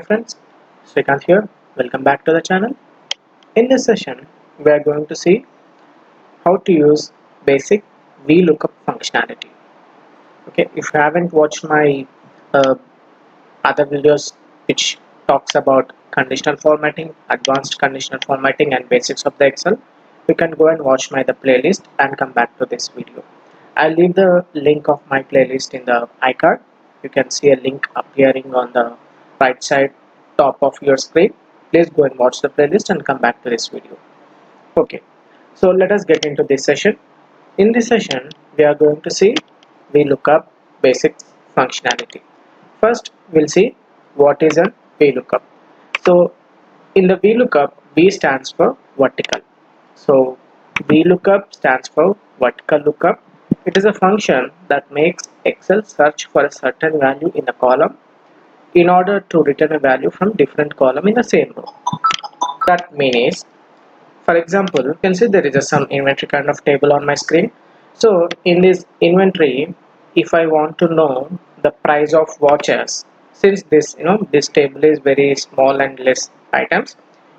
friends, Srikanth here. Welcome back to the channel. In this session, we are going to see how to use basic VLOOKUP functionality. Okay, if you haven't watched my uh, other videos which talks about conditional formatting, advanced conditional formatting and basics of the Excel, you can go and watch my the playlist and come back to this video. I'll leave the link of my playlist in the iCard. You can see a link appearing on the right side top of your screen. Please go and watch the playlist and come back to this video. Okay, so let us get into this session. In this session, we are going to see VLOOKUP basic functionality. First, we'll see what is a VLOOKUP. So, in the VLOOKUP, V stands for vertical. So, VLOOKUP stands for vertical lookup. It is a function that makes Excel search for a certain value in a column in order to return a value from different column in the same row. That means, for example, you can see there is some inventory kind of table on my screen. So in this inventory, if I want to know the price of watches, since this table is very small and less items,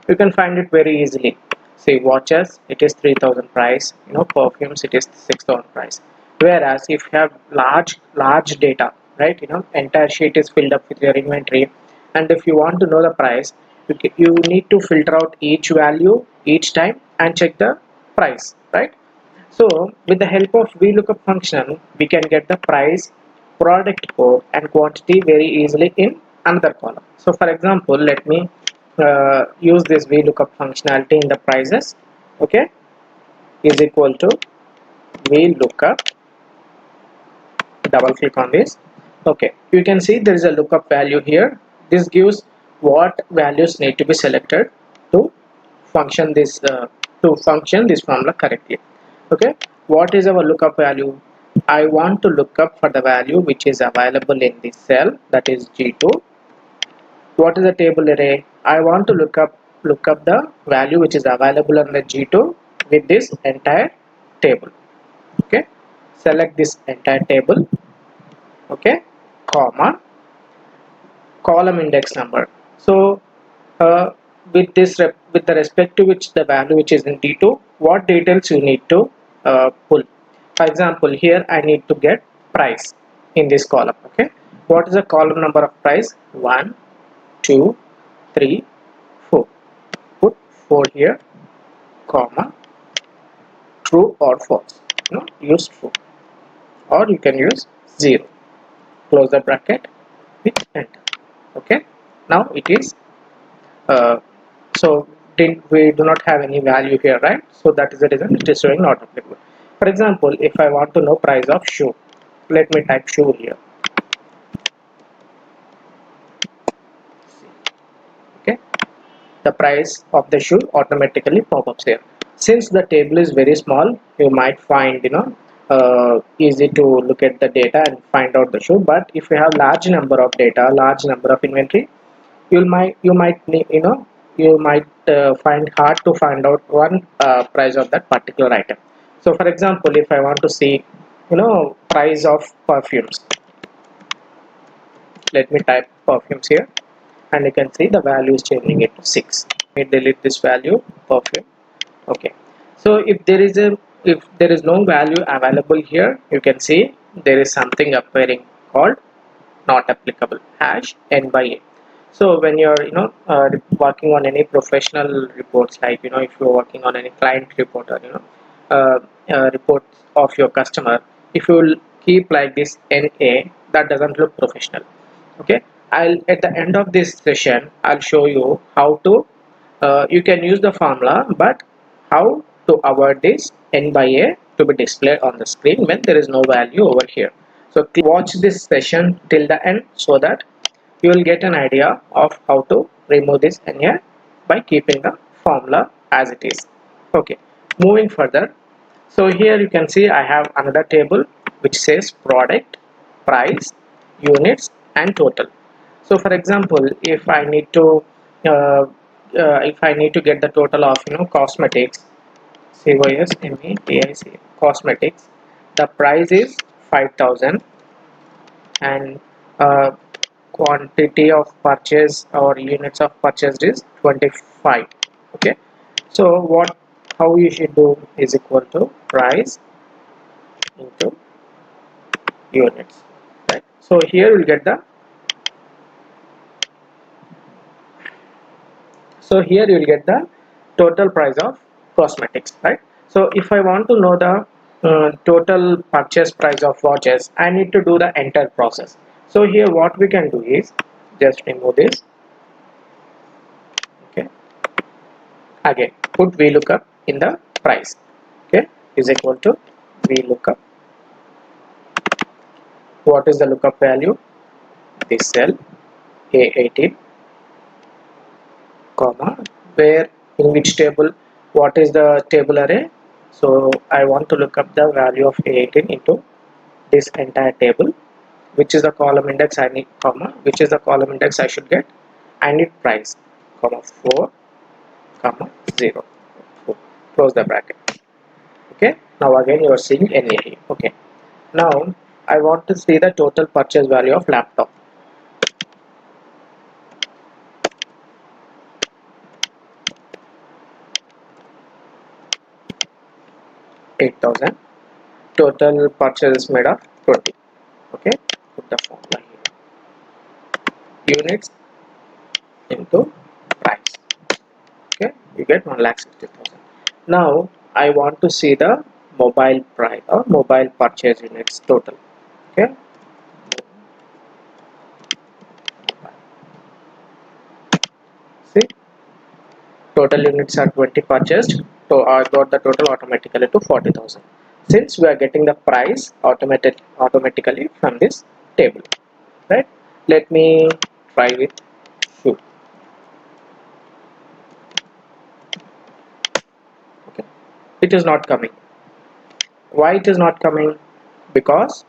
you can find it very easily. Say watches, it is 3000 price, perfumes, it is 6000 price. Whereas if you have large data, right, entire sheet is filled up with your inventory, and if you want to know the price, you need to filter out each value each time and check the price, right? So with the help of VLOOKUP function, we can get the price, product code and quantity very easily in another column. So for example, let me use this VLOOKUP functionality in the prices. Okay, is equal to VLOOKUP, double click on this. Okay, you can see there is a lookup value here. This gives what values need to be selected to function this formula correctly. Okay, what is our lookup value? I want to look up for the value which is available in this cell, that is G2. What is the table array? I want to look up the value which is available on the G2 with this entire table. Okay, select this entire table. Okay, comma, column index number. So with the respect to which the value which is in D2, what details you need to pull. For example, here I need to get price in this column. Okay, what is the column number of price? 1, 2, 3, 4. Put 4 here, comma, true or false. Use true, or you can use 0. Close the bracket with enter. Okay, now it is so we do not have any value here, right? So that is the reason it is showing not applicable. For example, if I want to know price of shoe, let me type shoe here. Okay, the price of the shoe automatically pop-ups here. Since the table is very small, you might find easy to look at the data and find out the shoe. But if you have large number of data, large number of inventory, you might find hard to find out one price of that particular item. So for example, if I want to see price of perfumes, let me type perfumes here, and you can see the value is changing it to 6. Let me delete this value, perfume. Okay, so if there is no value available here, you can see there is something appearing called not applicable, hash n by a. So when you're working on any professional reports, like if you're working on any client report, or reports of your customer, if you will keep like this NA, that doesn't look professional. Okay, I'll at the end of this session I'll show you how to you can use the formula, but how to avoid this n by a to be displayed on the screen when there is no value over here. So watch this session till the end so that you will get an idea of how to remove this NA by keeping the formula as it is. Okay, moving further. So here you can see I have another table which says product, price, units and total. So for example, uh, if I need to get the total of cosmetics, COSMETIC cosmetics, the price is 5000, and quantity of purchase or units of purchased is 25. Okay, so how you should do is equal to price into units, right? So here we'll get the total price of cosmetics, right? So if I want to know the total purchase price of watches, I need to do the entire process. So here what we can do is just remove this. Okay, again put VLOOKUP in the price. Okay, is equal to VLOOKUP. What is the lookup value? This cell A18, comma, where in which table, what is the table array? So I want to look up the value of A18 into this entire table. Which is the column index I need, comma, which is the column index I should get? I need price, comma, 4, comma, 0. Close the bracket. Okay, now again you are seeing NAE. Okay, now I want to see the total purchase value of laptop. 8,000. Total purchase is made of 20. Okay, put the formula here. Units into price. Okay, you get 1,60,000. Now I want to see the mobile price or mobile purchase units total. Okay, see, total units are 20 purchased, so I got the total automatically to 40,000, since we are getting the price automatically from this table, right? Let me try with shoe. Okay, it is not coming. Why it is not coming? Because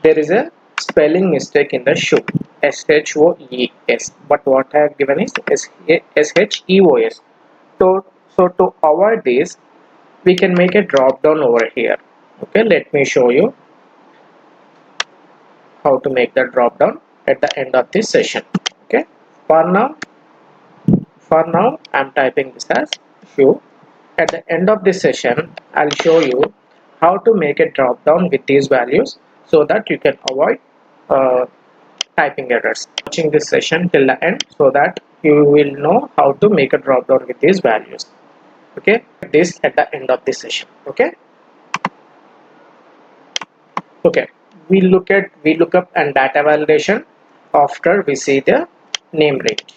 there is a spelling mistake in the shoe, SHOES, but what I have given is SHEOS. So to avoid this, we can make a drop down over here. Okay, let me show you how to make the drop down at the end of this session. Okay, for now I'm typing this as shoe. At the end of this session, I'll show you how to make a drop down with these values so that you can avoid typing errors. Watching this session till the end so that you will know how to make a drop down with these values. Okay, this at the end of this session. Okay, okay, we look up and data validation after we see the name range.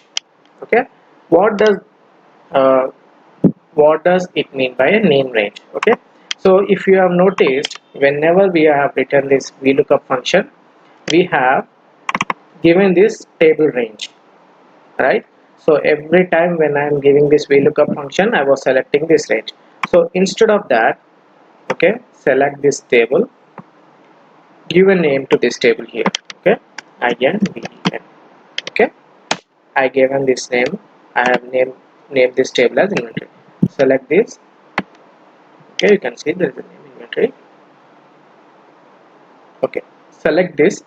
Okay, what does uh, what does it mean by a name range? Okay, so if you have noticed, whenever we have written this VLOOKUP function, we have given this table range, right? So every time when I am giving this VLOOKUP function, I was selecting this range. So instead of that, okay, select this table, give a name to this table here. Okay, INVN. Okay, I given this name. I have named this table as inventory. Select this. Okay, you can see there is a name inventory. Okay, select this.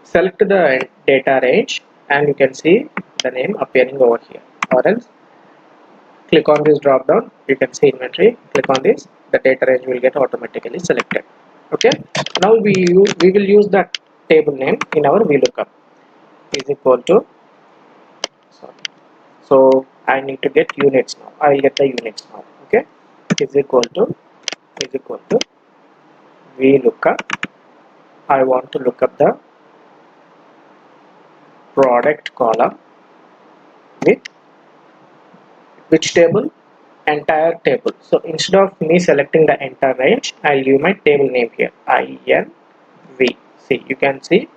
Select the data range, and you can see the name appearing over here. Or else, click on this drop down. You can see inventory. Click on this. The data range will get automatically selected. Okay. Now we will use that table name in our VLOOKUP. Is equal to, sorry, so I need to get units now. I will get the units now. Okay, is equal to VLOOKUP. I want to look up the product column with which table? Entire table. So instead of me selecting the entire range, I'll give my table name here, INV. See, you can see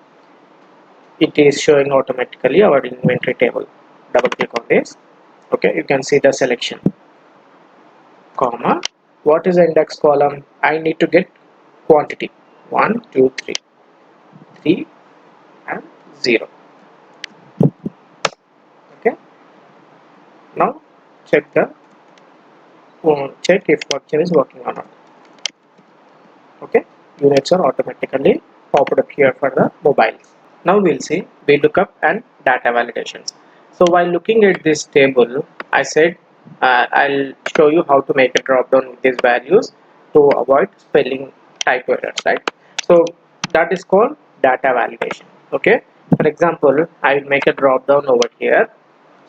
it is showing automatically our inventory table. Double click on this. Okay, you can see the selection, comma, what is the index column? I need to get quantity 1 2 3 3 and 0. Okay, now check if function is working or not. Okay, units are automatically popped up here for the mobiles. Now we'll see VLOOKUP and data validations. So while looking at this table, I said I'll show you how to make a drop down with these values to avoid spelling typo errors, right? So that is called data validation. Okay. For example, I will make a drop down over here.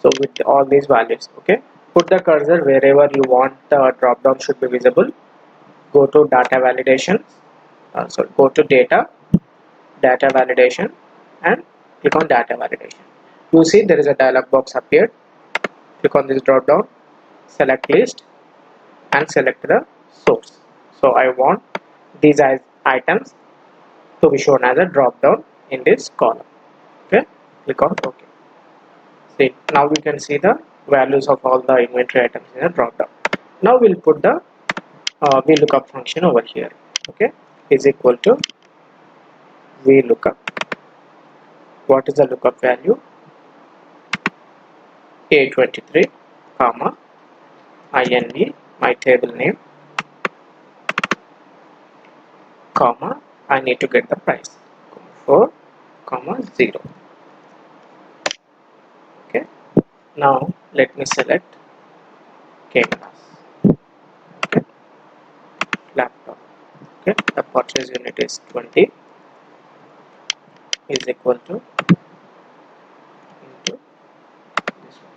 So with all these values, okay, put the cursor wherever you want the drop down should be visible. Go to data validation. So go to data validation, and click on data validation. You see there is a dialog box appeared. Click on this drop down, select list, and select the source. So I want these items to be shown as a drop down in this column. Okay, click on OK. See, now we can see the values of all the inventory items in a drop down. Now we'll put the VLOOKUP function over here. Okay, is equal to VLOOKUP. What is the lookup value? A23, comma, INV, my table name, comma, I need to get the price, 4, comma, 0. Okay, now let me select cameras. Okay, laptop. Okay, the purchase unit is 20 is equal to into this one.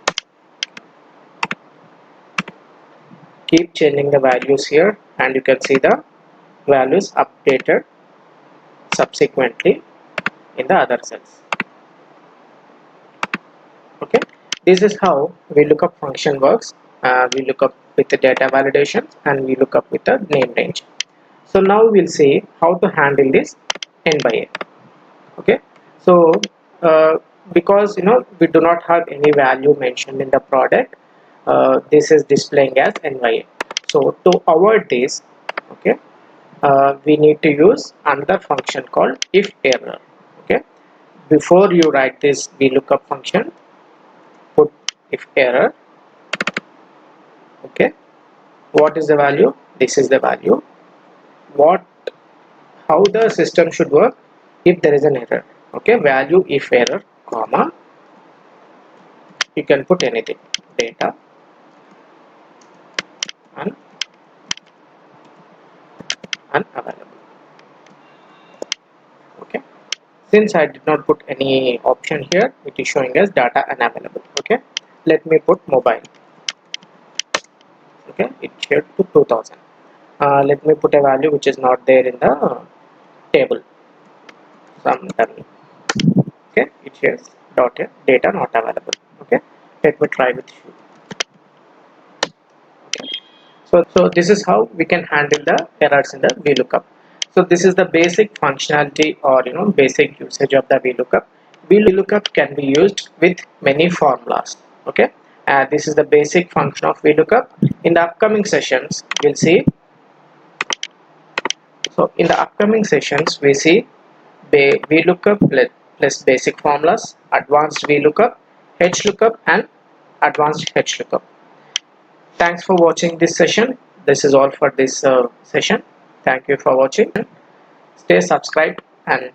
Keep changing the values here, and you can see the values updated subsequently in the other cells. Okay, this is how VLOOKUP function works. VLOOKUP with the data validation, and VLOOKUP with the name range. So now we'll see how to handle this n by n. Okay, so because we do not have any value mentioned in the product, this is displaying as n by n. So to avoid this, okay, we need to use another function called if error. Okay, before you write this VLOOKUP function, put if error. Okay, what is the value? This is the value. How the system should work if there is an error. Okay, value if error, comma, you can put anything, data and unavailable. Okay, since I did not put any option here, it is showing as data unavailable. Okay, let me put mobile. Okay, it shared to 2000. Let me put a value which is not there in the table, some dummy. Okay, it shares data not available. Okay, let me try with you. Okay. So this is how we can handle the errors in the VLOOKUP. So this is the basic functionality, or basic usage of the VLOOKUP. VLOOKUP can be used with many formulas. Okay, this is the basic function of VLOOKUP. In the upcoming sessions, we'll see. So in the upcoming sessions, we see VLOOKUP plus basic formulas, advanced VLOOKUP, HLOOKUP, and advanced HLOOKUP. Thanks for watching this session. This is all for this session. Thank you for watching. Stay subscribed, and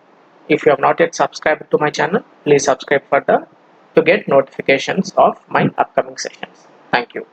if you have not yet subscribed to my channel, please subscribe to get notifications of my upcoming sessions. Thank you.